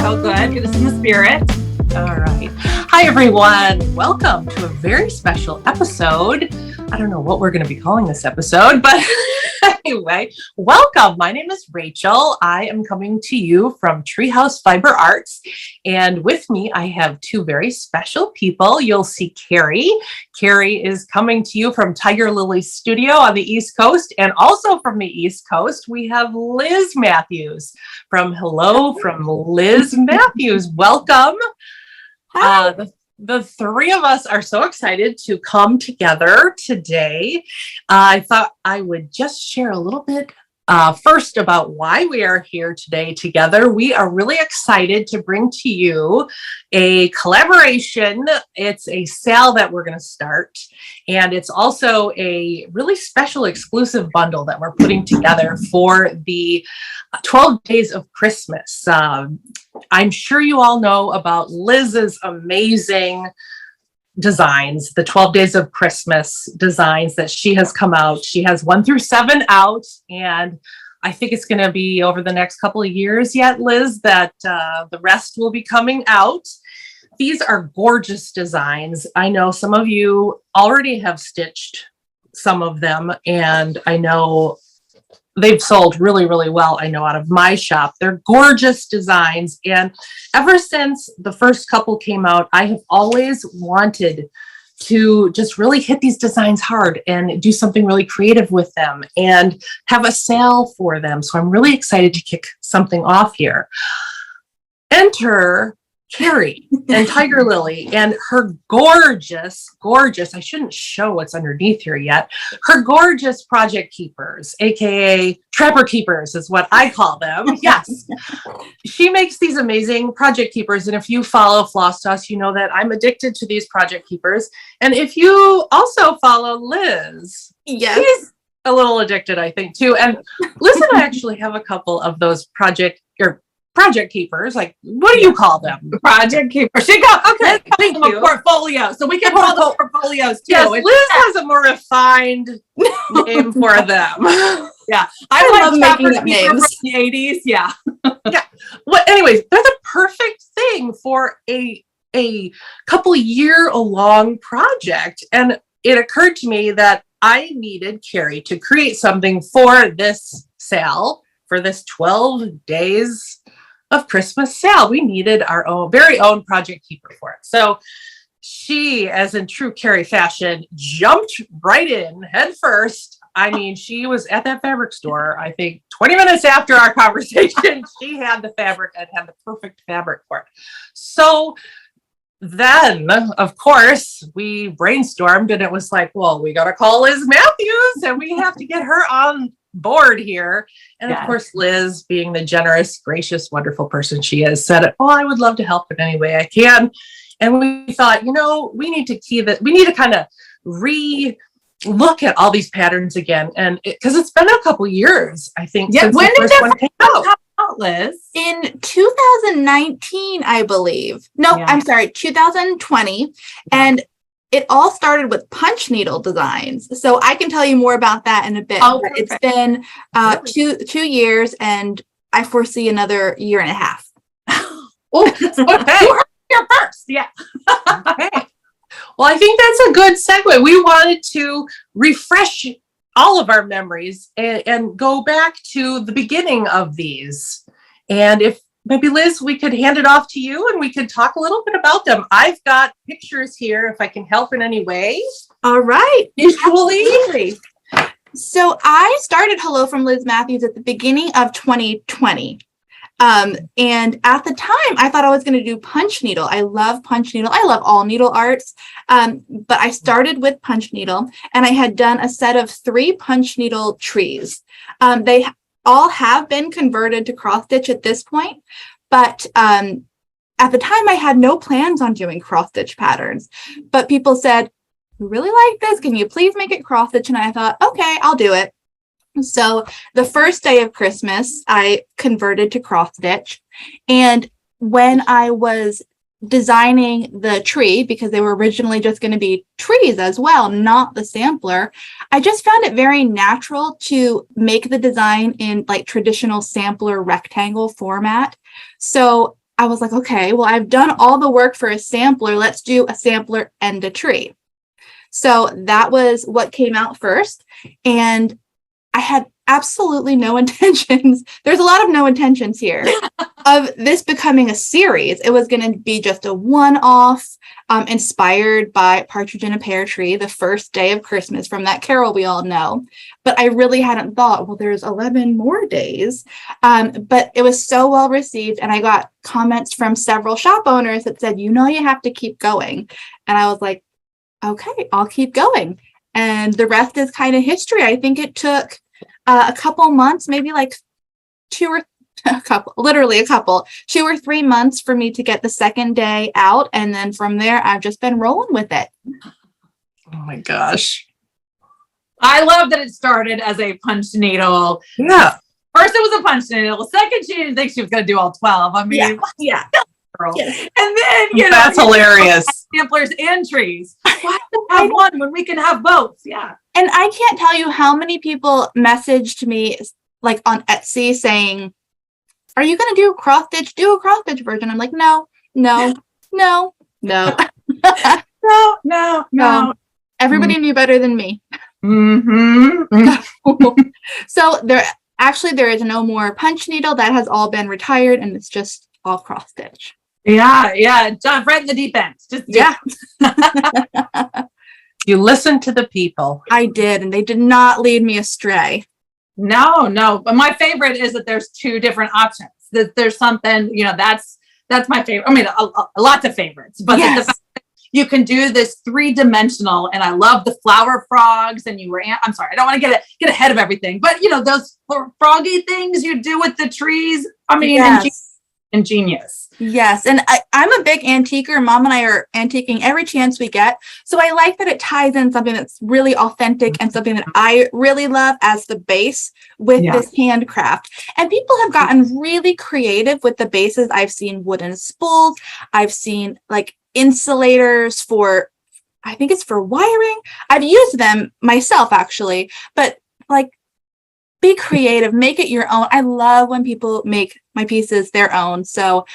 So good. Get us in the spirit. All right. Hi, everyone. Welcome to a very special episode. I don't know what we're going to be calling this episode, but anyway, welcome. My name is Rachel. I am coming to you from Treehouse Fiber Arts. And with me, I have two very special people. You'll see Kari. Kari is coming to you from Tiger Lily's studio on the East Coast. And also from the East Coast, we have Liz Matthews from Liz Matthews. Welcome. The three of us are so excited to come together today. I thought I would just share a little bit first about why we are here today together. We are really excited to bring to you a collaboration. It's a sale that we're going to start, and it's also a really special exclusive bundle that we're putting together for the 12 Days of Christmas. I'm sure you all know about Liz's amazing designs, the 12 Days of Christmas designs that she has come out. She has 1 through 7 out, and I think it's going to be over the next couple of years yet, Liz, that the rest will be coming out. These are gorgeous designs. I know some of you already have stitched some of them, and I know they've sold really, really well. I know out of my shop. They're gorgeous designs. And ever since the first couple came out, I have always wanted to just really hit these designs hard and do something really creative with them and have a sale for them. So I'm really excited to kick something off here. Enter Kari and Tiger Lily and her gorgeous, I shouldn't show what's underneath here yet, her gorgeous project keepers, aka trapper keepers is what I call them. Yes. She makes these amazing project keepers, and if you follow Floss Toss, you know that I'm addicted to these project keepers. And if you also follow Liz, Yes. she's a little addicted, I think, too. And Liz and I actually have a couple of those project keepers. Like, what do you call them? Project keeper. She got okay. Thank you. Portfolio. So we can call them portfolios too. Yes, Liz has a more refined name for them. Yeah, I love making up names from the 80s. Yeah. Yeah. Well, anyways, they're the perfect thing for a couple year long project. And it occurred to me that I needed Kari to create something for this sale, for this 12 days of Christmas sale. We needed our very own project keeper for it. So she, as in true Kari fashion, jumped right in head first. I mean, she was at that fabric store, I think 20 minutes after our conversation. She had the fabric and had the perfect fabric for it. So then, of course, we brainstormed, and it was like, well, we got to call Liz Matthews and we have to get her on board here. And of course, Liz, being the generous, gracious, wonderful person she is, said, oh, I would love to help in any way I can. And we thought, we need to kind of look at all these patterns again. And because it's been a couple years, I think, since When the did first one came out. Liz? in 2019, I believe. No, Yeah. I'm sorry, 2020. And it all started with punch needle designs. So I can tell you more about that in a bit. Oh, but it's perfect. been two years, and I foresee another year and a half. Oh, okay. You heard it here first. Yeah. Okay. Well, I think that's a good segue. We wanted to refresh all of our memories and go back to the beginning of these. And if maybe, Liz, we could hand it off to you and we could talk a little bit about them. I've got pictures here if I can help in any way. All right. Visually. So I started Hello from Liz Matthews at the beginning of 2020. And at the time, I thought I was going to do punch needle. I love punch needle. I love all needle arts. But I started with punch needle, and I had done a set of 3 punch needle trees. They all have been converted to cross stitch at this point, but at the time I had no plans on doing cross stitch patterns, but people said, we really like this. Can you please make it cross stitch? And I thought, okay, I'll do it. So the first day of Christmas, I converted to cross stitch. And when I was designing the tree, because they were originally just going to be trees as well, not the sampler, I just found it very natural to make the design in like traditional sampler rectangle format. So I was like, okay, well, I've done all the work for a sampler. Let's do a sampler and a tree. So that was what came out first. And I had absolutely no intentions. There's a lot of no intentions here of this becoming a series. It was going to be just a one-off, inspired by Partridge in a Pear Tree, the first day of Christmas from that carol we all know. But I really hadn't thought, well, there's 11 more days. But it was so well received. And I got comments from several shop owners that said, you have to keep going. And I was like, okay, I'll keep going. And the rest is kind of history. I think it took a couple months, maybe like 2 or 3 months for me to get the second day out. And then from there, I've just been rolling with it. Oh my gosh. I love that it started as a punch needle. Yeah. First it was a punch needle. Second, she didn't think she was going to do all 12. I mean, Yeah. girl. Yes. And then, That's hilarious. Samplers and trees. Why have one when we can have both? Yeah. And I can't tell you how many people messaged me like on Etsy saying, are you going to do cross stitch? Do a cross stitch version. I'm like, no. No. Everybody knew better than me. Mm-hmm. So there is no more punch needle. That has all been retired, and it's just all cross stitch. Yeah. Jump right in the deep end. Just You listen to the people. I did, and they did not lead me astray. No. But my favorite is that there's 2 different options. That there's something, that's my favorite. I mean, lots of favorites, but Yes. the fact that you can do this 3-dimensional, and I love the flower frogs. And I'm sorry, I don't want to get ahead of everything, but those froggy things you do with the trees. I mean, Yes. ingenious. Yes. And I'm a big antiquer. Mom and I are antiquing every chance we get. So I like that it ties in something that's really authentic and something that I really love as the base with this handcraft. And people have gotten really creative with the bases. I've seen wooden spools. I've seen like insulators I think it's for wiring. I've used them myself actually, but like, be creative, make it your own. I love when people make my pieces their own. So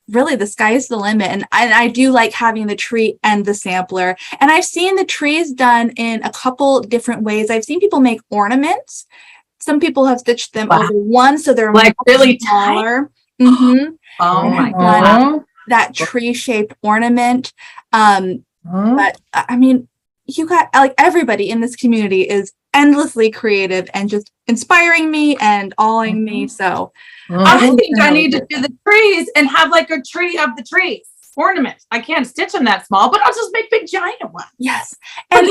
really the sky is the limit. And I do like having the tree and the sampler. And I've seen the trees done in a couple different ways. I've seen people make ornaments. Some people have stitched them over one, so they're like really smaller. Mm-hmm. Oh my God. That tree shaped ornament. But I mean, you got like everybody in this community is endlessly creative and just inspiring me and awing me. So I think I need to do the trees and have like a tree of the trees ornament. I can't stitch them that small, but I'll just make big giant ones. Yes. And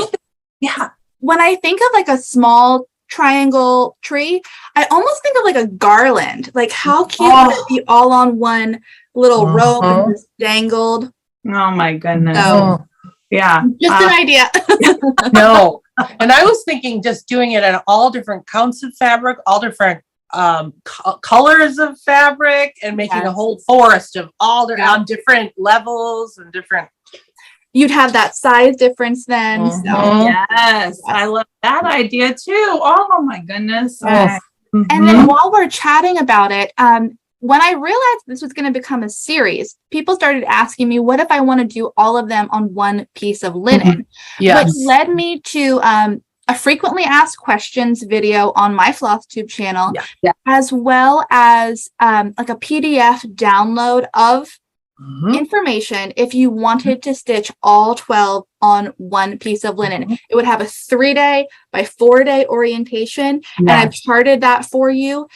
when I think of like a small triangle tree, I almost think of like a garland. Like how cute would it be all on one little rope and just dangled? Oh my goodness. So, yeah. Just an idea. No. And I was thinking just doing it in all different counts of fabric, all different colors of fabric, and making a whole forest of all on different levels and different. You'd have that size difference then. So. Yes. I love that idea too. Oh my goodness. Yes. And then while we're chatting about it, when I realized this was going to become a series, people started asking me, what if I want to do all of them on one piece of linen? Yes. Which led me to a frequently asked questions video on my FlossTube channel, as well as like a PDF download of information if you wanted to stitch all 12 on one piece of linen. It would have a 3-day by 4-day orientation, and I've charted that for you.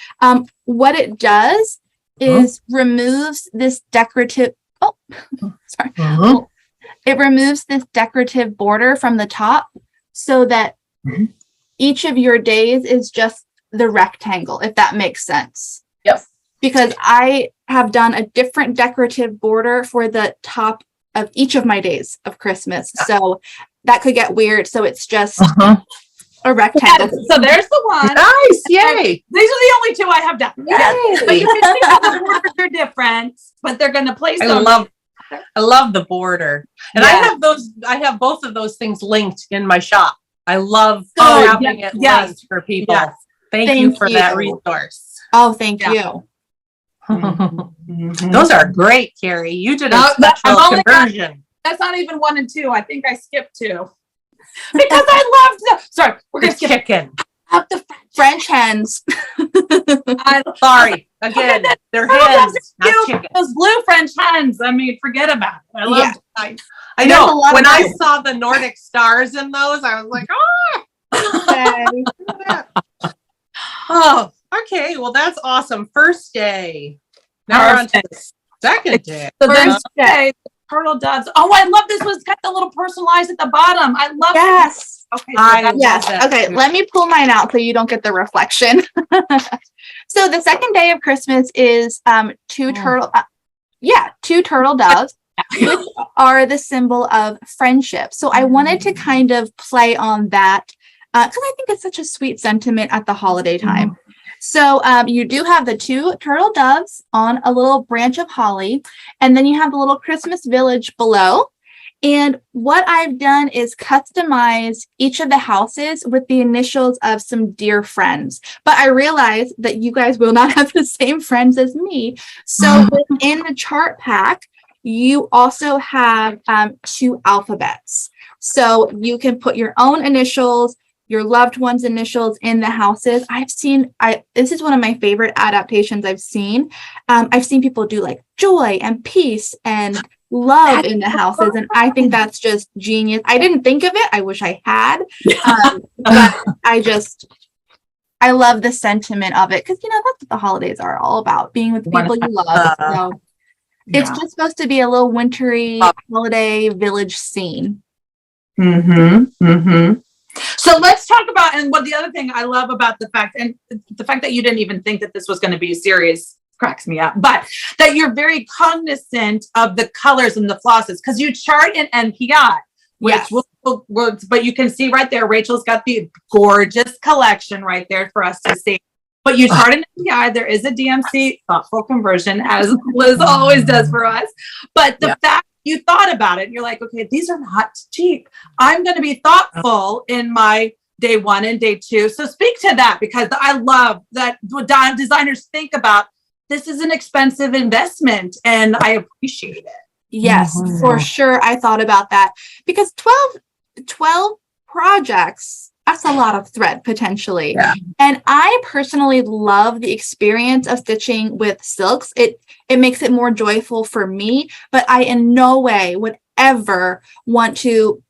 What it does is removes this decorative it removes this decorative border from the top so that each of your days is just the rectangle, if that makes sense. Yes. Because I have done a different decorative border for the top of each of my days of Christmas. So that could get weird. So it's just a rectangle. So there's the one. Nice. Yay. These are the only 2 I have done. Yay. But you can see how the borders are different, but they're going to place them. I love the border. And I have both of those things linked in my shop. I love having it linked for people. Thank you for that resource. Oh, thank you. Those are great, Kari. You did a special conversion. That's not even 1 and 2. I think I skipped 2 because I loved the. Sorry, we're gonna skip chicken. I love the French hens. Sorry, again, they're hens, not chicken. Those blue French hens. I mean, forget about it. I love. Yeah. I know. When I saw the Nordic stars in those, I was like, oh. Oh, okay. Well, that's awesome. First day. Now we're on to the second day. So first day, turtle doves. Oh, I love this. Was got the little personalized at the bottom. I love. Yes. Okay. Yes. Okay. Let me pull mine out so you don't get the reflection. So the second day of Christmas is two turtle doves, which are the symbol of friendship. So I wanted to kind of play on that because I think it's such a sweet sentiment at the holiday time. So you do have the 2 turtle doves on a little branch of holly, and then you have the little Christmas village below. And what I've done is customize each of the houses with the initials of some dear friends. But I realize that you guys will not have the same friends as me. So within the chart pack, you also have 2 alphabets. So you can put your own initials, your loved one's initials in the houses. This is one of my favorite adaptations I've seen. I've seen people do like joy and peace and love in the houses, and I think that's just genius. I didn't think of it. I wish I had, but I love the sentiment of it because that's what the holidays are all about: being with people you love. So it's just supposed to be a little wintry holiday village scene. So let's talk about, and what the other thing I love about the fact that you didn't even think that this was going to be serious cracks me up, but that you're very cognizant of the colors and the flosses because you chart in NPI, which but you can see right there, Rachel's got the gorgeous collection right there for us to see. But you chart in NPI, there is a DMC thoughtful conversion, as Liz always does for us. But the fact you thought about it, you're like, okay, these are not cheap. I'm going to be thoughtful in my day 1 and day 2. So speak to that, because I love that designers think about this is an expensive investment, and I appreciate it. Yes, for sure. I thought about that because 12 projects, that's a lot of thread potentially. Yeah. And I personally love the experience of stitching with silks. It makes it more joyful for me, but I in no way would ever want to,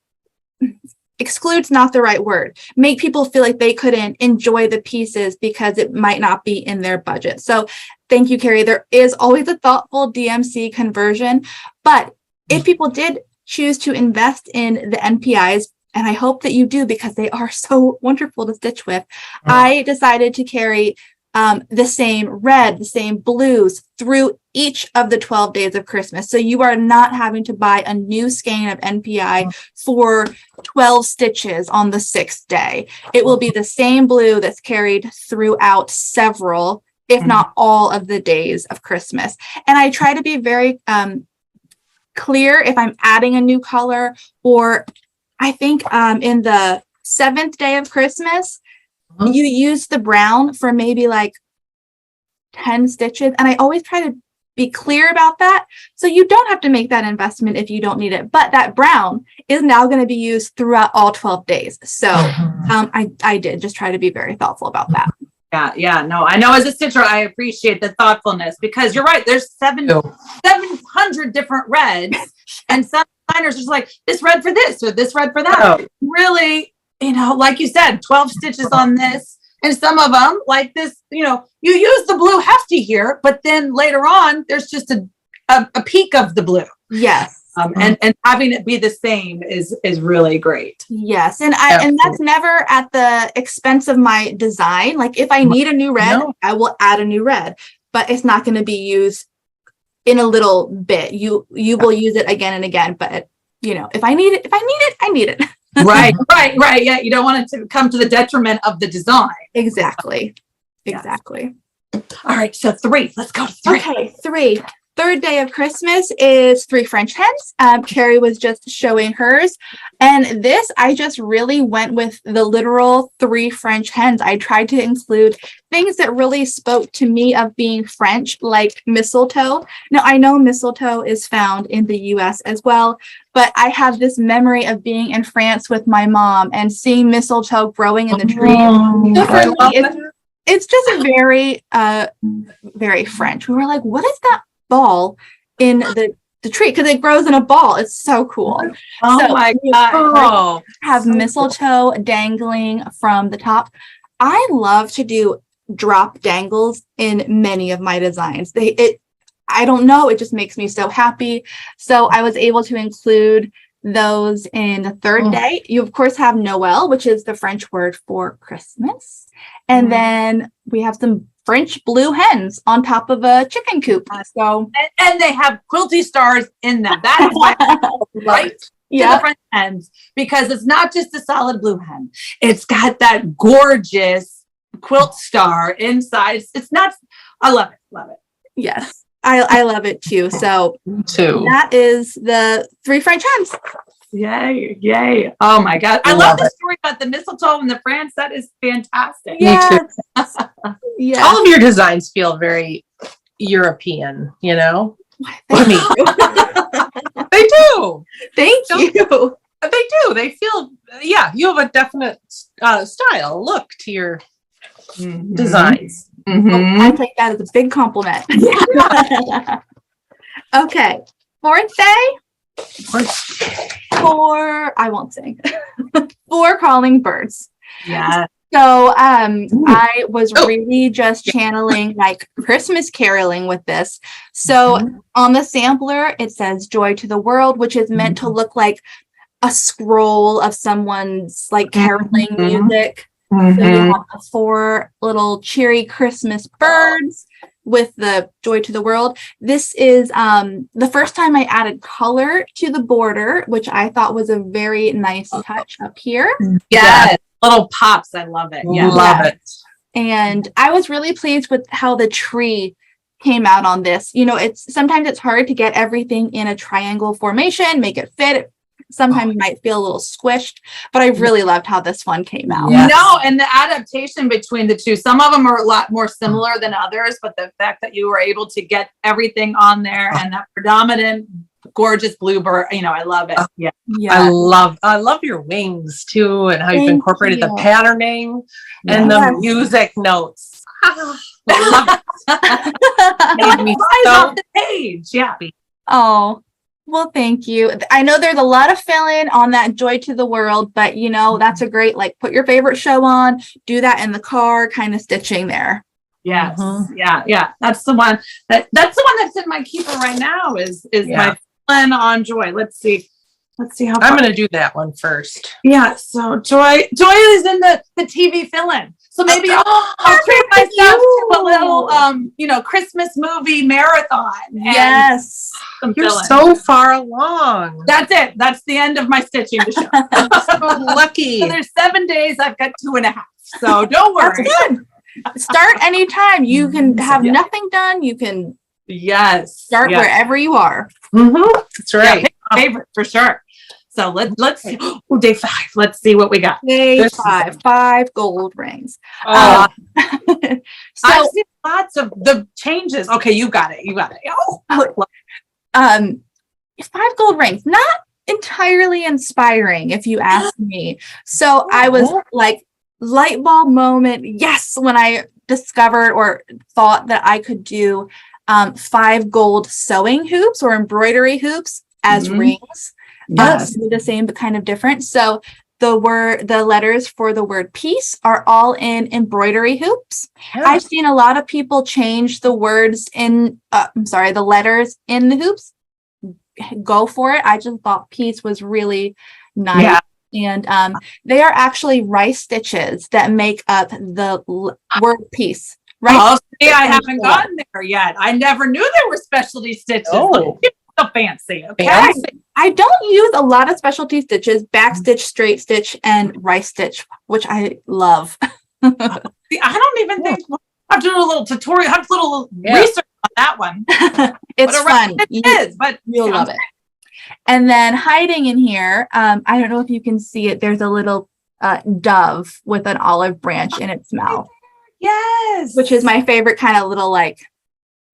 exclude's not the right word, make people feel like they couldn't enjoy the pieces because it might not be in their budget. So thank you, Kari. There is always a thoughtful DMC conversion, but if people did choose to invest in the NPIs, and I hope that you do because they are so wonderful to stitch with, I decided to carry the same red, the same blues through each of the 12 days of Christmas. So you are not having to buy a new skein of NPI for 12 stitches on the 6th day. It will be the same blue that's carried throughout several, if not all, of the days of Christmas. And I try to be very clear if I'm adding a new color, or I think in the 7th day of Christmas, you use the brown for maybe like 10 stitches. And I always try to be clear about that. So you don't have to make that investment if you don't need it. But that brown is now going to be used throughout all 12 days. So I did just try to be very thoughtful about that. Yeah. No, I know as a stitcher, I appreciate the thoughtfulness because you're right. There's 700 different reds, and some designers are just like, this red for this or this red for that. Really, like you said, 12 stitches on this. And some of them, like this, you use the blue hefty here, but then later on, there's just a peak of the blue. Yes. And having it be the same is really great. Yes. And that's never at the expense of my design. Like if I need a new red, I will add a new red, but it's not going to be used in a little bit. You will use it again and again, but if I need it, I need it. Right. Yeah. You don't want it to come to the detriment of the design. Exactly. All right. So 3, let's go to 3. Okay. 3. third day of Christmas is 3 French hens. Kari was just showing hers. And this, I just really went with the literal 3 French hens. I tried to include things that really spoke to me of being French, like mistletoe. Now, I know mistletoe is found in the US as well, but I have this memory of being in France with my mom and seeing mistletoe growing in the tree. So for me, it's just very, very French. We were like, what is that ball in the tree? Because it grows in a ball. It's so cool. Oh So my we God. have mistletoe dangling from the top. I love to do drop dangles in many of my designs. I don't know, it just makes me so happy. So I was able to include those in the third day. You of course have Noel, which is the French word for Christmas. And then we have some French blue hens on top of a chicken coop. So And they have quilty stars in them. That is my right to the French hens, because it's not just a solid blue hen. It's got that gorgeous quilt star inside. It's not, I love it. Love it. Yes. I love it too. So that is the 3 French hens. Yay, yay. Oh my God. I love the story about the mistletoe and the France. That is fantastic. Yes. Yes. All of your designs feel very European, you know? Thank me. you. They do. Thank you. They do. They feel, yeah, you have a definite style, look to your designs. I take that as a big compliment. Okay. 4th day. I won't sing. 4 calling birds. Yeah. So I was really just channeling like Christmas caroling with this. So on the sampler, it says joy to the world, which is meant to look like a scroll of someone's like caroling music. So you have the 4 little cheery Christmas birds with the joy to the world. This is the first time I added color to the border, which I thought was a very nice touch up here. Yes. Little pops. I love it. Yeah. Love it. And I was really pleased with how the tree came out on this. You know, sometimes it's hard to get everything in a triangle formation, make it fit. Sometimes it might feel a little squished, but I really loved how this one came out. Yes. No, and the adaptation between the two, some of them are a lot more similar than others, but the fact that you were able to get everything on there and that predominant gorgeous bluebird, you know, I love it. Yeah. I love your wings too, and how you've Thank incorporated you. the patterning and the music notes. Love it. Made me Flies so off the page. Yeah. Oh, well, thank you. I know there's a lot of fill-in on that joy to the world, but you know, that's a great, like, put your favorite show on, do that in the car kind of stitching there. Yes. Yeah. That's the one that's that's in my keeper right now is my fill-in on joy. Let's see how I'm going to do that one first. Yeah, so Joy is in the TV fill-in. So maybe I'll treat myself to a little Christmas movie marathon. Yes. You're so far along. That's it. That's the end of my stitching to show. So lucky. So there's 7 days. I've got 2.5. So don't worry. That's good. Start anytime. You can have nothing done. You can start wherever you are. That's right. Yeah, my favorite for sure. So let's see. Oh, day 5. Let's see what we got. Day 5 gold rings. So I've seen lots of the changes. Okay, you got it. Oh. 5 gold rings. Not entirely inspiring, if you ask me. So I was like, light bulb moment. Yes, when I discovered or thought that I could do 5 gold sewing hoops or embroidery hoops as rings. Yes. The same but kind of different. So the letters for the word peace are all in embroidery hoops. Yeah. I've seen a lot of people change the words the letters in the hoops. Go for it. I just thought peace was really nice. Yeah. And they are actually rice stitches that make up the word peace. Right? Oh, see, I haven't gotten there yet. I never knew there were specialty stitches. Oh. So fancy. Okay. Fancy. I don't use a lot of specialty stitches, back stitch, straight stitch, and rice stitch, which I love. See, I don't even think I have to do a little tutorial, I have to do a little research on that one. It's What a fun. ride it is, but You'll love it. And then hiding in here, I don't know if you can see it. There's a little dove with an olive branch in its mouth. Yes. Which is my favorite kind of little like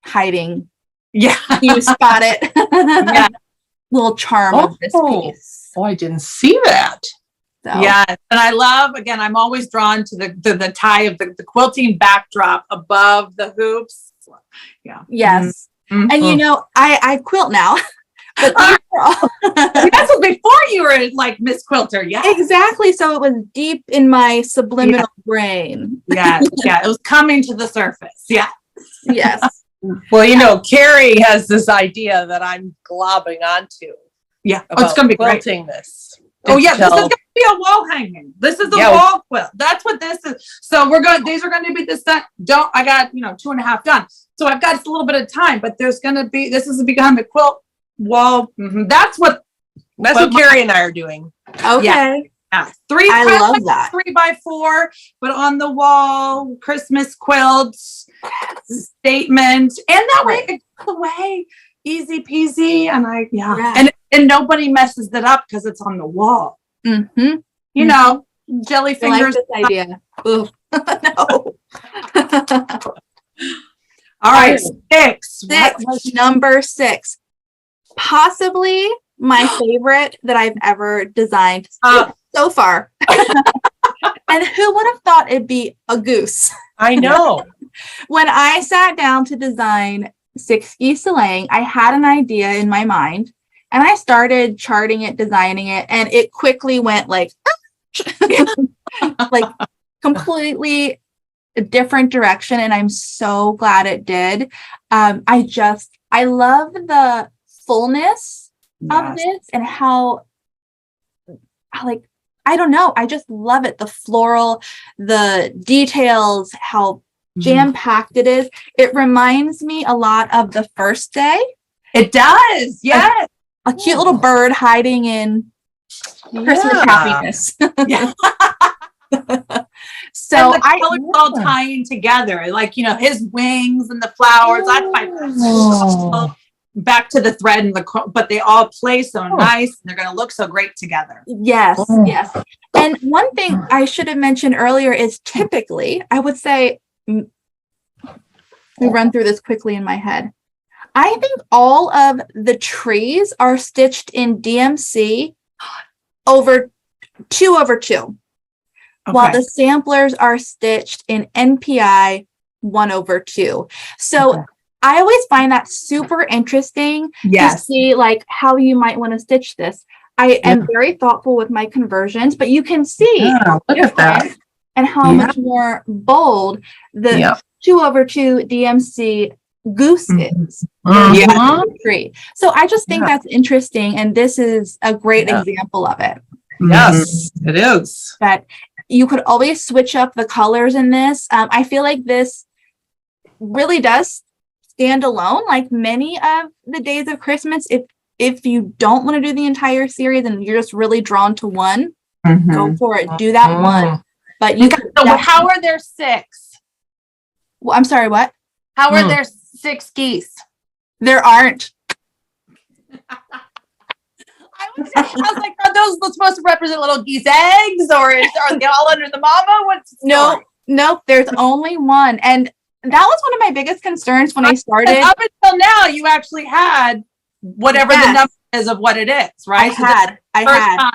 hiding. Yeah. You spot it. Yeah. Little charm of this piece. Oh, I didn't see that. So. Yes. And I love, again, I'm always drawn to the tie of the quilting backdrop above the hoops. Yeah. Yes. Mm-hmm. And you know, I quilt now. But these are all that's what before you were like Miss Quilter. Yeah. exactly. So it was deep in my subliminal brain. Yeah. Yeah. It was coming to the surface. Yeah. Yes. Well, you know, Kari has this idea that I'm globbing onto. Yeah. Oh, it's going to be great. Quilting this. Oh yeah, this is going to be a wall hanging. This is a wall quilt. That's what this is. So these are going to be this done. I got, 2.5 done. So I've got a little bit of time, but this is become a quilt wall. Mm-hmm. That's what Kari and I are doing. Okay. Yeah. I love that. 3x4, but on the wall, Christmas quilts, statement, and that way it's the way, easy peasy. And and nobody messes it up because it's on the wall. Mm-hmm. You know, jelly fingers. I like this idea. Ooh. No. All right, 6. Number 6. Possibly my favorite that I've ever designed so far. And who would have thought it'd be a goose? I know. When I sat down to design 6 Geese sleighing, I had an idea in my mind and I started charting it, designing it, and it quickly went like completely a different direction. And I'm so glad it did. I love the fullness of this and how I don't know. I just love it. The floral, the details, how jam-packed it is. It reminds me a lot of the first day. It does. Yes. A cute little bird hiding in Christmas happiness. Yeah. So and the colors all tying together, like, his wings and the flowers. That's my favorite. Back to the thread and but they all play so nice and they're going to look so great together. Yes. Yes. And one thing I should have mentioned earlier is typically, I would say, we run through this quickly in my head. I think all of the trees are stitched in DMC over 2/2, while the samplers are stitched in NPI 1/2. So I always find that super interesting to see like how you might want to stitch this. I am very thoughtful with my conversions, but you can see look at that. and how much more bold the 2/2 DMC goose is. Tree. So I just think that's interesting, and this is a great example of it. Yes, it is. That you could always switch up the colors in this. I feel like this really does stand alone, like many of the Days of Christmas. If you don't want to do the entire series and you're just really drawn to one, go for it. Do that one. But you can. So how are there 6? Well, I'm sorry, what? How are there 6 geese? There aren't. I was like, are those supposed to represent little geese eggs, or are they all under the mama? What's the story? No, there's only one. And that was one of my biggest concerns when I started. And up until now, you actually had whatever the number is of what it is, right? I had.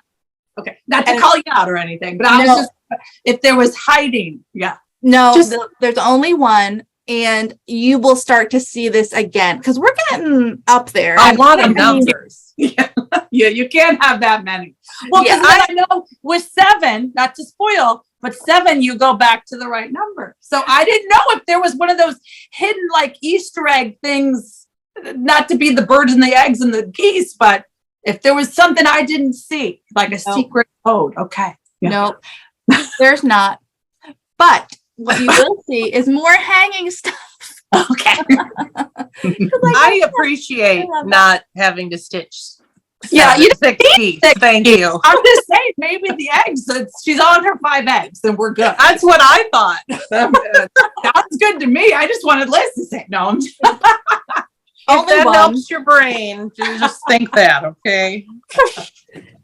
Okay, not to call you out or anything, but I was just, if there was hiding, No, there's only one, and you will start to see this again because we're getting up there. A lot of numbers. Yeah, you can't have that many. Well, because I know with 7, not to spoil, but 7, you go back to the right number. So I didn't know if there was one of those hidden like Easter egg things, not to be the birds and the eggs and the geese, but if there was something I didn't see, like a secret code. Okay. Nope, there's not. But what you will see is more hanging stuff. Okay. I appreciate not having to stitch Yeah, you 60. Thank you. I'm just saying, maybe the eggs, she's on her 5 eggs, and we're good. That's what I thought. Sounds good to me. I just wanted Liz to say, no, I'm just, If Only that one. helps your brain, just think that, okay?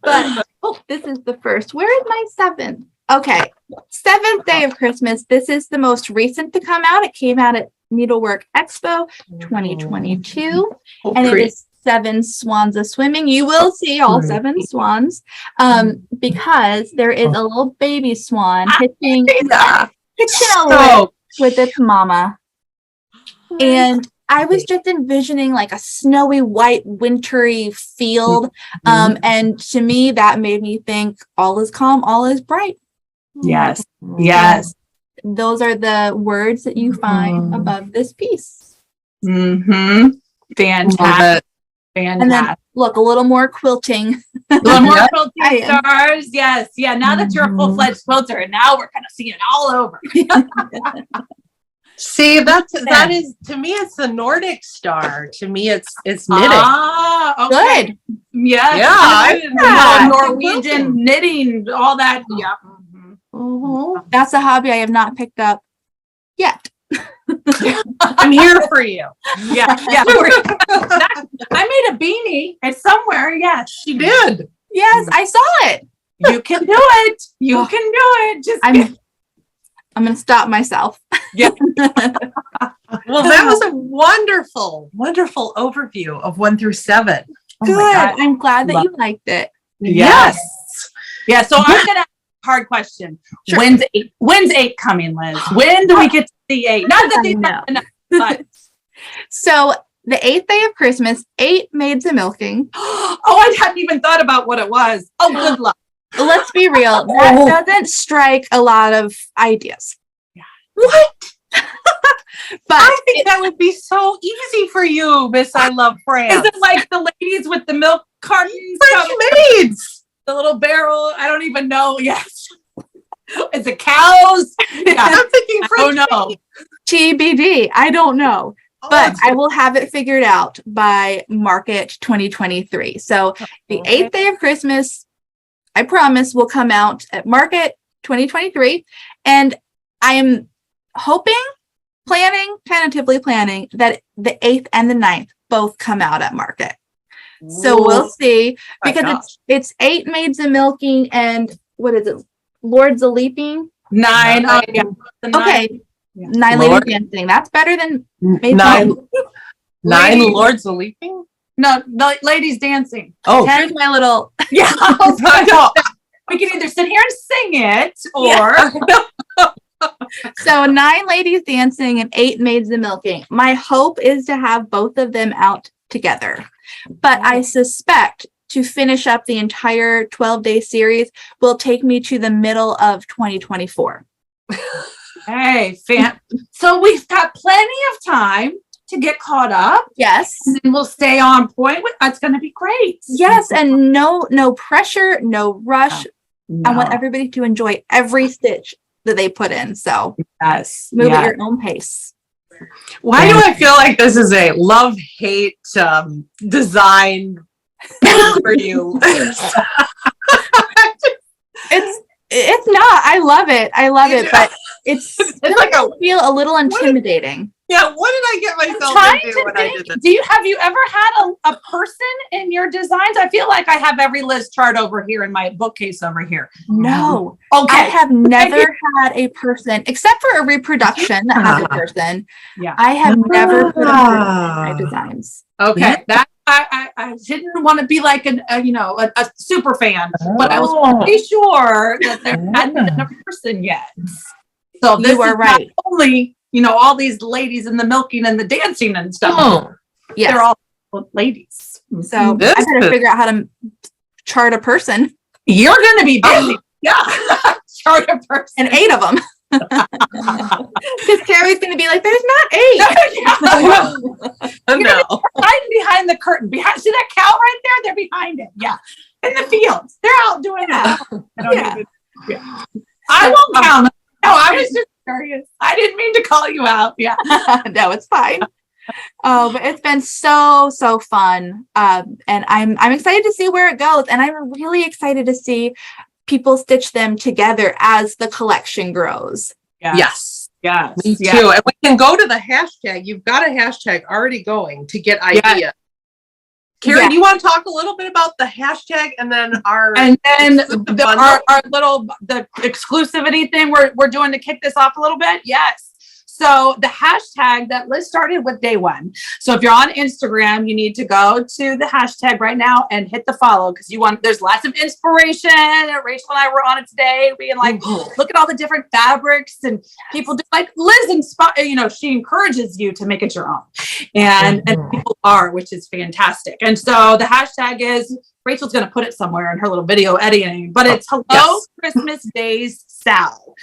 But this is the first. Where is my 7th? Okay, 7th day of Christmas. This is the most recent to come out. It came out at Needlework Expo 2022, and it is 7 swans a swimming. You will see all 7 swans, because there is a little baby swan hitching a lift with its mama, and I was just envisioning like a snowy white wintry field. And to me, that made me think all is calm, all is bright. yes, yes. Those are the words that you find above this piece. Mm-hmm. Fantastic. And then Fantastic. look, a little more quilting. A little more Yep. quilting stars. Yes. Yeah. Now that you're a full-fledged quilter, and now we're kind of seeing it all over. See, that is, to me, it's the Nordic star. To me, it's knitting. Ah, okay. Good. Yes. Yeah, I didn't Yeah. know Norwegian knitting, all that. Yeah. Mhm. That's a hobby I have not picked up yet. I'm here for you. Yeah. Yeah. I made a beanie. It's somewhere. Yes. She did. Yes, I saw it. You can do it. You can do it. Just I'm going to stop myself. Well, that was a wonderful, wonderful overview of 1 through 7. Oh Good. my God. I'm glad that you liked it. Yes. Yeah. So I'm gonna ask a hard question. Sure. When's 8 coming, Liz? When do we get to see 8? Not that they No. but So the 8th day of Christmas, 8 maids a milking. oh, I hadn't even thought about what it was. Oh, good luck. Let's be real. That doesn't strike a lot of ideas. Yeah. What? But I think that would be so easy for you, Miss I Love France. Is it like the ladies with the milk cartons? French maids? The little barrel? I don't even know. Yes. Is it cows? Yeah. I'm thinking Oh French no. maids. TBD, I don't know. Oh, But I will have it figured out by Market 2023. So the 8th day of Christmas, I promise, will come out at Market 2023. And I am tentatively planning that the 8th and the 9th both come out at Market. So we'll see, my because gosh. it's 8 maids a milking and what is it? Lords a leaping. 9. Oh, yeah. The 9. Okay. Yeah. 9 Lord. ladies dancing. That's better than maids Nine, milking. 9 Ladies. lords a leaping? No, ladies dancing. Oh, Here's my little Yeah. I know. We can either sit here and sing it or So 9 ladies dancing and 8 maids a milking. My hope is to have both of them out together. But I suspect to finish up the entire 12-day series will take me to the middle of 2024. hey, so we've got plenty of time to get caught up, Yes. and then we'll stay on point. That's going to be great. Yes, and no pressure, no rush. I want No. everybody to enjoy every stitch that they put in. So Yes. move Yeah. at your own pace. why do I feel like this is a love-hate design for you? It's not. I love it. I love it, but it's like a- feel a little intimidating. Yeah, what did I get myself Trying into to when I think, did this? have you ever had a person in your designs? I feel like I have every Liz chart over here in my bookcase over here. No, I Okay. have never had a person, except for a reproduction that has a person. Yeah. I have never put a person in my designs. Okay. Yeah. That I didn't want to be like a super fan, but I was Oh. pretty sure that there hadn't been a person yet. So this You are is right. not only, all these ladies in the milking and the dancing and stuff. Oh, Yes. They're all ladies. So This I gotta is- figure out how to chart a person You're going to be busy. Yeah. Chart a person. and 8 of them. Because Carrie's gonna be like, "There's not 8." Yeah. no. Hiding behind the curtain. See that cow right there? They're behind it. Yeah. In the fields. They're out doing that. Yeah. I won't count them. No, I was just curious. I didn't mean to call you out. Yeah. No, it's fine. Oh, but it's been so fun. And I'm excited to see where it goes. And I'm really excited to see people stitch them together as the collection grows. Yes. Yes. Me yes. too. And we can go to the hashtag. You've got a hashtag already going to get ideas. Karen, Yeah. you want to talk a little bit about the hashtag and then our And then bundle? our little the exclusivity thing we're doing to kick this off a little bit. Yes. So the hashtag that Liz started with day one. So if you're on Instagram, you need to go to the hashtag right now and hit the follow because there's lots of inspiration. Rachel and I were on it today, being like, look at all the different fabrics and people do like Liz she encourages you to make it your own. And people are, which is fantastic. And so the hashtag is Rachel's going to put it somewhere in her little video editing, but it's Hello Christmas Days SAL.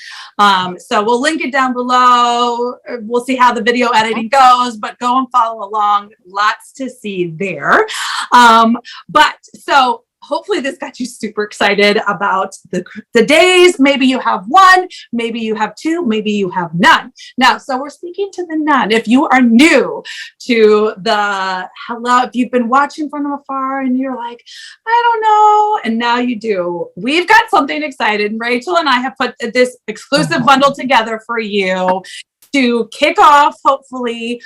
So we'll link it down below. We'll see how the video editing goes, but go and follow along. Lots to see there. But so hopefully this got you super excited about the days. Maybe you have one, maybe you have two, maybe you have none. Now, so we're speaking to the none. If you are new to the hello, if you've been watching from afar and you're like, I don't know, and now you do, we've got something excited. Rachel and I have put this exclusive bundle together for you to kick off, hopefully,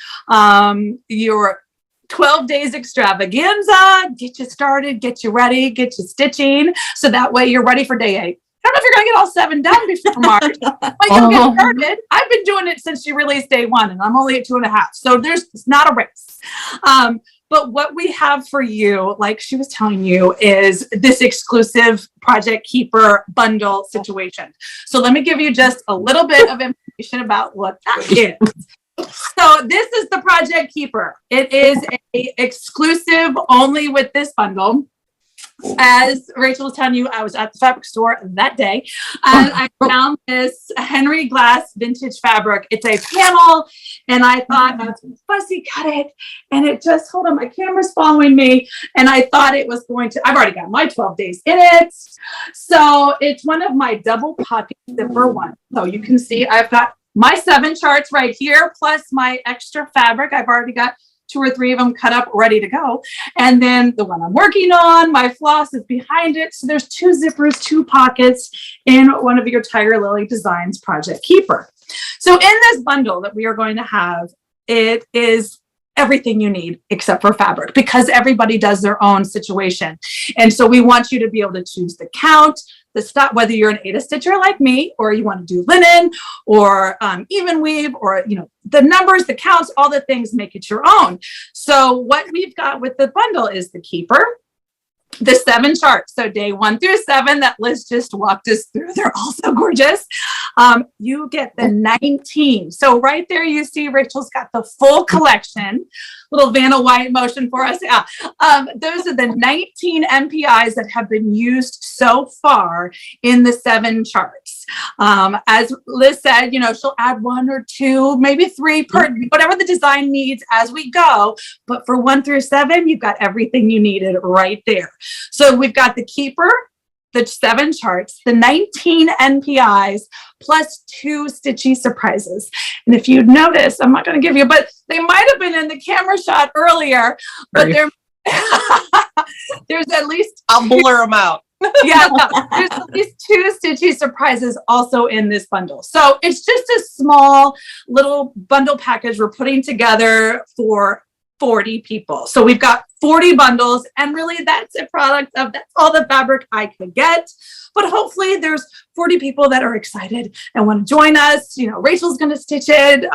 your 12 days extravaganza, get you started, get you ready, get you stitching. So that way you're ready for day 8. I don't know if you're going to get all 7 done before March, but you'll get started. I've been doing it since she released day 1 and I'm only at 2.5. So it's not a race. But what we have for you, like she was telling you, is this exclusive Project Keeper bundle situation. So let me give you just a little bit of information about what that is. So this is the Project Keeper. It is a exclusive only with this bundle. As Rachel was telling you, I was at the fabric store that day and I found this Henry Glass vintage fabric. It's a panel and I thought I was going to fussy cut it and it just, hold on, my camera's following me. And I thought it was going to, I've already got my 12 days in it. So it's one of my double pocket zipper ones. So you can see I've got my 7 charts right here, plus my extra fabric. I've already got 2 or 3 of them cut up, ready to go. And then the one I'm working on, my floss is behind it. So there's 2 zippers, 2 pockets in one of your Tiger Lily Designs Project Keeper. So in this bundle that we are going to have, it is everything you need except for fabric because everybody does their own situation. And so we want you to be able to choose the count, the stop, whether you're an Ada stitcher like me, or you want to do linen or even weave, or, the numbers, the counts, all the things, make it your own. So what we've got with the bundle is the keeper, the 7 charts. So day 1 through 7 that Liz just walked us through. They're all so gorgeous. You get the 19. So right there, you see Rachel's got the full collection. Little Vanna White motion for us. Yeah. Those are the 19 MPIs that have been used so far in the 7 charts. As Liz said, she'll add 1 or 2, maybe 3 per, whatever the design needs as we go. But for 1 through 7, you've got everything you needed right there. So we've got the keeper, the 7 charts, the 19 NPIs, plus 2 stitchy surprises. And if you'd notice, I'm not going to give you, but they might have been in the camera shot earlier, but there's at least, I'll blur them out. yeah, no, there's at least 2 stitchy surprises also in this bundle. So it's just a small little bundle package we're putting together for 40 people. So we've got 40 bundles, and really that's a product of, that's all the fabric I could get. But hopefully there's 40 people that are excited and want to join us. Rachel's going to stitch it.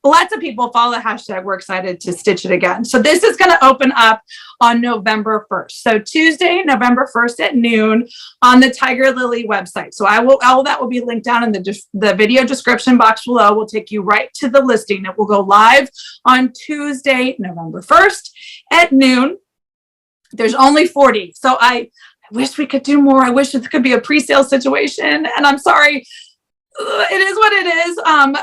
Lots of people follow the hashtag. We're excited to stitch it again. So this is going to open up on November 1st. So Tuesday, November 1st at noon on the Tiger Lily website. So all that will be linked down in the video description box below. Will take you right to the listing. It will go live on Tuesday, November 1st at noon. There's only 40. So I wish we could do more. I wish it could be a pre-sale situation. And I'm sorry, it is what it is.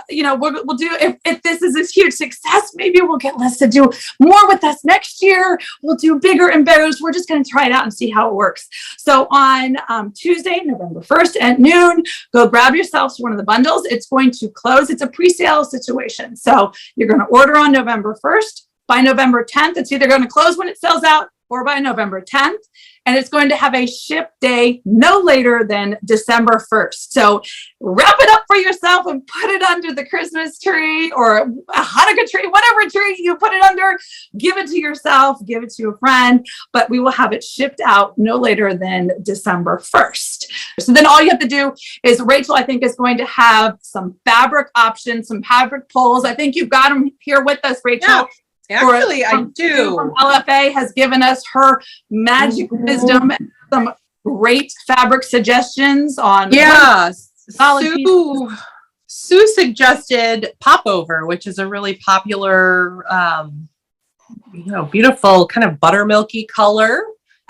You know, we'll do, if this is a huge success, maybe we'll get Liz to do more with us next year. We'll do bigger and better. So we're just going to try it out and see how it works. So on Tuesday, November 1st at noon, go grab yourselves one of the bundles. It's going to close. It's a pre-sale situation. So you're going to order on November 1st. By November 10th, it's either going to close when it sells out or by November 10th. And it's going to have a ship day no later than December 1st. So wrap it up for yourself and put it under the Christmas tree or a Hanukkah tree, whatever tree you put it under. Give it to yourself, give it to a friend, but we will have it shipped out no later than December 1st. So then all you have to do is, Rachel, I think, is going to have some fabric options, some fabric pulls. I think you've got them here with us, Rachel. Yeah. Actually, I do. From LFA has given us her magic wisdom and some great fabric suggestions on. Yeah, Sue suggested Popover, which is a really popular, beautiful kind of buttermilky color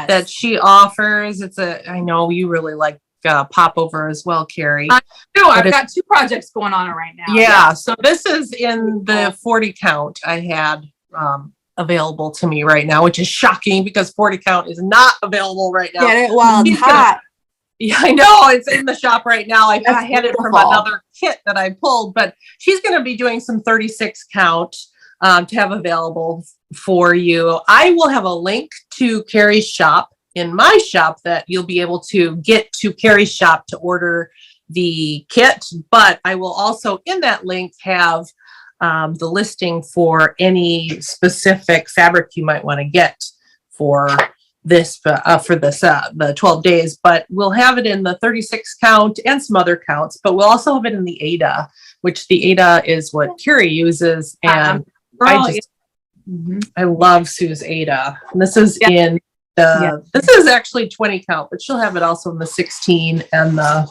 that she offers. I know you really like Popover as well, Kari. I do. I've got 2 projects going on right now. Yeah, so this is in the 40 count I had available to me right now, which is shocking because 40 count is not available right now. Get it while it's hot. Yeah, I know. It's in the shop right now. I had it from another kit that I pulled, but she's going to be doing some 36 count to have available for you. I will have a link to Kari's shop in my shop that you'll be able to get to Kari's shop to order the kit, but I will also in that link have the listing for any specific fabric you might want to get for this, the 12 days, but we'll have it in the 36 count and some other counts, but we'll also have it in the Ada, which the Ada is what Kari uses. And I love Sue's Ada. And this is in this is actually 20 count, but she'll have it also in the 16 and the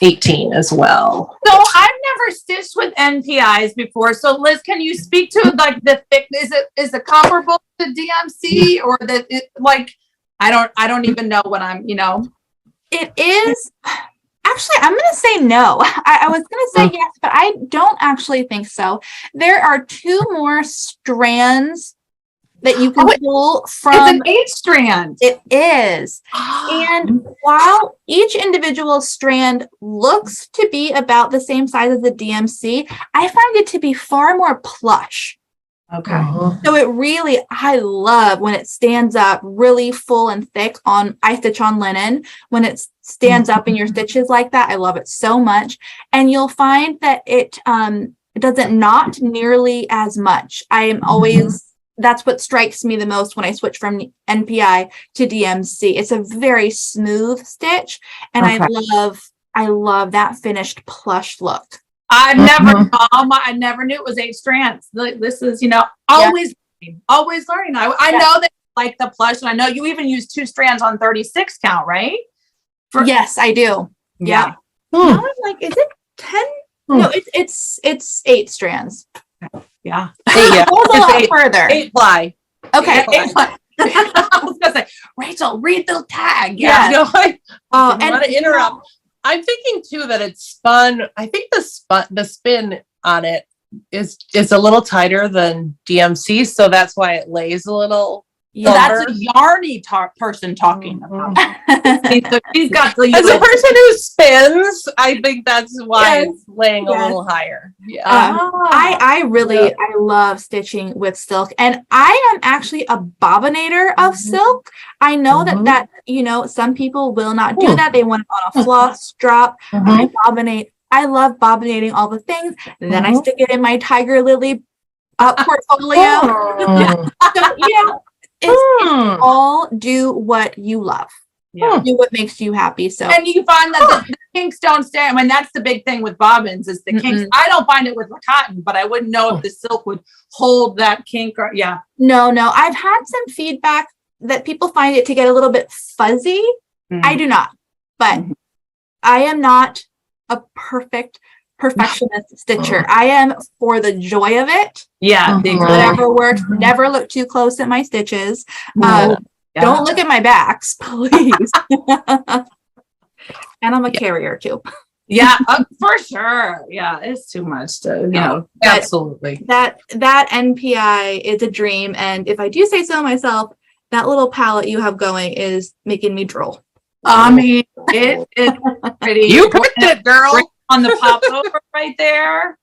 18 as well. So I've never stitched with NPIs before. So Liz, can you speak to like the thickness? Is it comparable to DMC or I don't even know what it is. Actually, I'm going to say no. I was going to say yes, but I don't actually think so. There are 2 more strands that you can pull from. It's an 8 strand. It is. And while each individual strand looks to be about the same size as the DMC, I find it to be far more plush. Okay. So it really, I love when it stands up really full and thick I stitch on linen. When it stands up in your stitches like that, I love it so much. And you'll find that it doesn't knot nearly as much. I am always, that's what strikes me the most when I switch from NPI to DMC. It's a very smooth stitch. And I love that finished plush look. I never knew it was 8 strands. This is, always learning. I know that you like the plush, and I know you even use 2 strands on 36 count, right? Yes, I do. Yeah. Now I'm like, is it 10? No, it's 8 strands. Yeah. Hold a lot further. 8 ply. Okay. 8 ply. I was gonna say, Rachel, read the tag. Yeah. Yeah. I want to interrupt. I'm thinking too that it's spun. I think the spin on it is a little tighter than DMC, so that's why it lays a little. Yeah, that's a yarny person talking about. So she's got the. As a person who spins, I think that's why it's laying a little higher. Yeah. I love stitching with silk, and I am actually a bobbinator of silk. I know that some people will not do that. They want it on a floss drop. I bobbinate. I love bobbinating all the things. And then I stick it in my Tiger Lily portfolio. So, it's all do what you love. Yeah. Do what makes you happy. So, and you find that the kinks don't stay. I mean, that's the big thing with bobbins is the kinks. I don't find it with the cotton, but I wouldn't know if the silk would hold that kink. No. I've had some feedback that people find it to get a little bit fuzzy. I do not, but I am not a perfectionist stitcher. I am for the joy of it. Yeah. Whatever works. Never look too close at my stitches. Don't look at my backs, please. And I'm a carrier too. Yeah, for sure. Yeah, it's too much to, you know. Absolutely. That NPI is a dream. And if I do say so myself, that little palette you have going is making me drool. I mean, it's pretty. You picked it, girl. On the popover right there.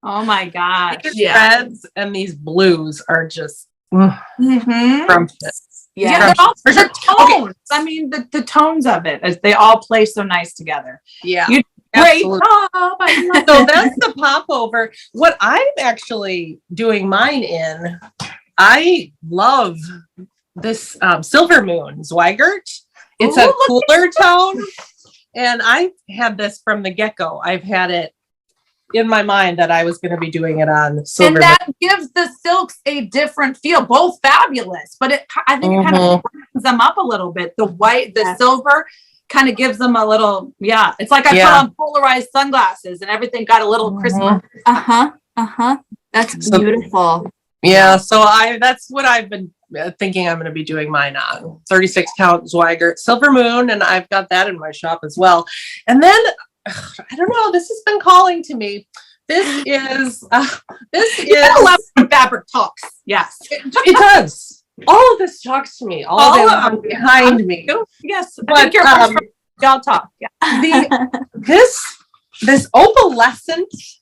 Oh my gosh. These reds and these blues are just Mm-hmm. scrumptious. Yeah, they're tones. I mean, the tones of it, as they all play so nice together. Yeah. You great job. I love So it. that's the popover. What I'm actually doing mine in, I love this Silver Moon Zweigart. It's a cooler tone. And I had this from the get-go. I've had it in my mind that I was going to be doing it on Silver And that gives the silks a different feel, both fabulous, but I think it kind of brightens them up a little bit. The white, the silver kind of gives them a little, it's like I put on polarized sunglasses and everything got a little crisper. That's beautiful. Yeah, so that's what I've been thinking I'm going to be doing mine on. 36 count Zweigart Silver Moon, and I've got that in my shop as well. And then I don't know, this has been calling to me. This is I love when fabric talks. Yes. It does. All of this talks to me. All of them behind me. Yes. But, I think you're y'all talk. Yeah. This opalescence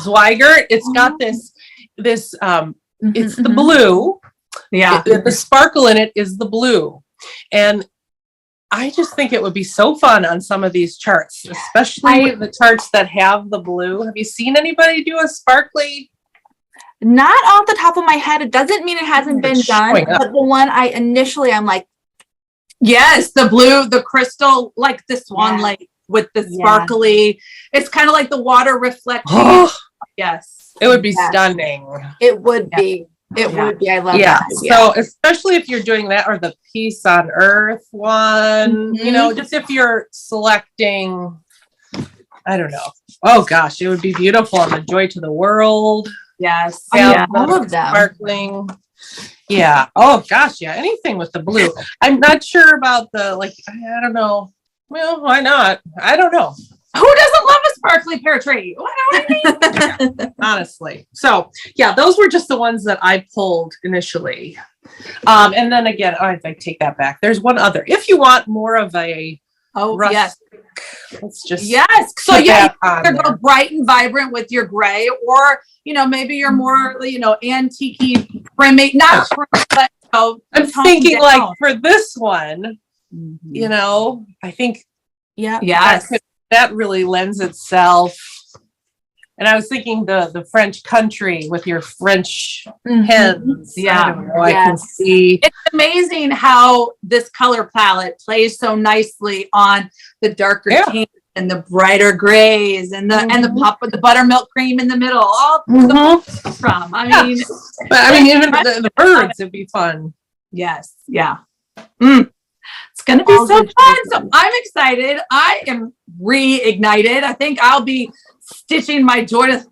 Zweigart, it's got this it's the blue. Yeah. The sparkle in it is the blue. And I just think it would be so fun on some of these charts, especially the charts that have the blue. Have you seen anybody do a sparkly? Not off the top of my head. It doesn't mean it hasn't been done, but the one I'm like, yes, the blue, the crystal, like the Swan Lake with the sparkly. It's kind of like the water reflecting. Yes. It would be stunning. It would be. It would be. I love that. So especially if you're doing that or the Peace on Earth one, you know, just if you're selecting, I don't know. Oh gosh, it would be beautiful. And the Joy to the World. Yes. All of them. Sparkling. Yeah. Oh gosh. Yeah. Anything with the blue. I'm not sure about the, I don't know. Well, why not? I don't know. Who doesn't love a sparkly pear tree? What do I mean? Honestly. So yeah, those were just the ones that I pulled initially. And then again, I take that back. There's one other. If you want more of a rustic, let's just So you go bright and vibrant with your gray, or maybe you're more antique-y, not prim, but I'm thinking for this one, I think that really lends itself. And I was thinking the French country with your French hens. I can see. It's amazing how this color palette plays so nicely on the darker tints and the brighter grays and the buttermilk cream in the middle. All the from. I mean, even the birds would be fun. Yes. Yeah. It's going to be so fun. So I'm excited. I am reignited. I think I'll be stitching my Joy to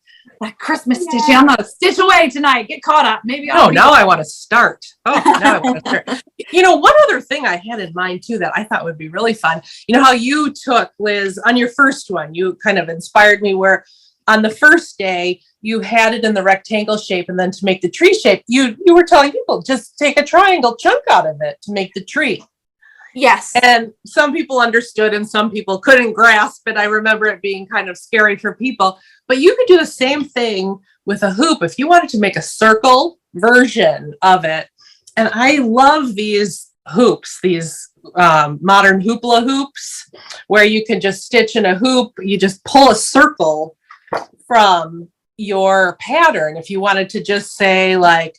Christmas stitching. I'm not a stitch away tonight. Get caught up. Maybe now I want to start. Now I want to start. One other thing I had in mind too that I thought would be really fun. You know how you took, Liz, on your first one, you kind of inspired me where on the first day you had it in the rectangle shape, and then to make the tree shape, you were telling people just take a triangle chunk out of it to make the tree. Yes. And some people understood and some people couldn't grasp it. I remember it being kind of scary for people, but you could do the same thing with a hoop if you wanted to make a circle version of it. And I love these hoops, these modern hoopla hoops, where you can just stitch in a hoop. You just pull a circle from your pattern. If you wanted to just say I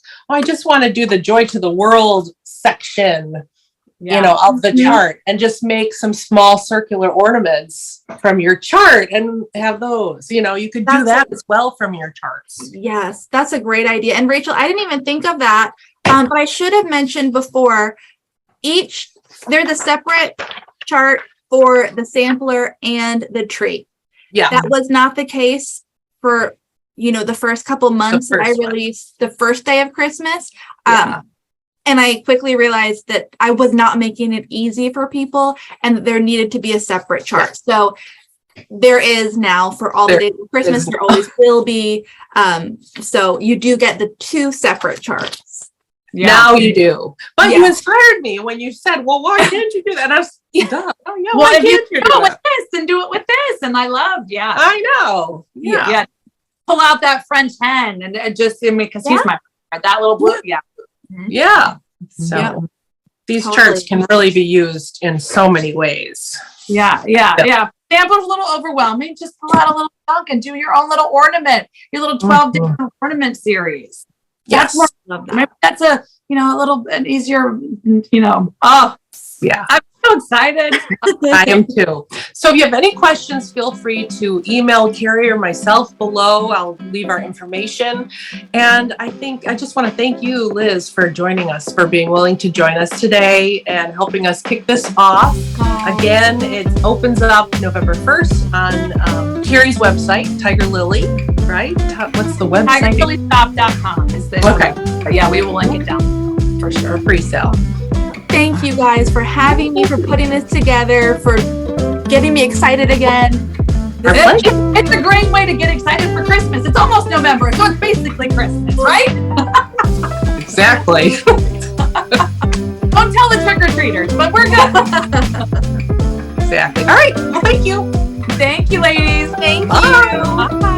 just want to do the Joy to the World section, of the chart, and just make some small circular ornaments from your chart and have those, you could do that as well from your charts. Yes, that's a great idea. And Rachel, I didn't even think of that. But I should have mentioned before, there's a separate chart for the sampler and the tree. Yeah. That was not the case for, the first couple months that I released the first day of Christmas. And I quickly realized that I was not making it easy for people and that there needed to be a separate chart. So there is now for all the days of Christmas, there always will be. So you do get the 2 separate charts. Yeah. Now you do. But Yeah. you inspired me when you said, well, why didn't you do that? And I was, duh. Oh, yeah, Well, why if you can't you do do it with it? this and do it with this. And I loved, I know. Yeah. Yeah. Pull out that French hen and just, I mean, because he's my favorite. That little blue. Yeah. Yeah. So Yeah. these Totally. charts can really be used in so many ways. Yeah. Sample's a little overwhelming. Just pull out a little chunk and do your own little ornament, your little 12 different ornament series. Yes. Love that. Maybe that's a little bit easier, Yeah. I'm so excited. I am too. So if you have any questions, feel free to email Kari or myself below. I'll leave our information. And I just want to thank you, Liz, for joining us, for being willing to join us today and helping us kick this off. Again, it opens up November 1st on Kari's website, Tiger Lily, right? What's the website? TigerLilyShop.com is the Okay. Yeah, we will link it down for sure. For pre-sale. Thank you guys for having me, for putting this together, for getting me excited again. Our pleasure. It's a great way to get excited for Christmas. It's almost November, so it's basically Christmas, right? Exactly. Don't tell the trick-or-treaters, but we're good. Exactly. All right. Well, thank you. Thank you, ladies. Thank Bye. you. Bye.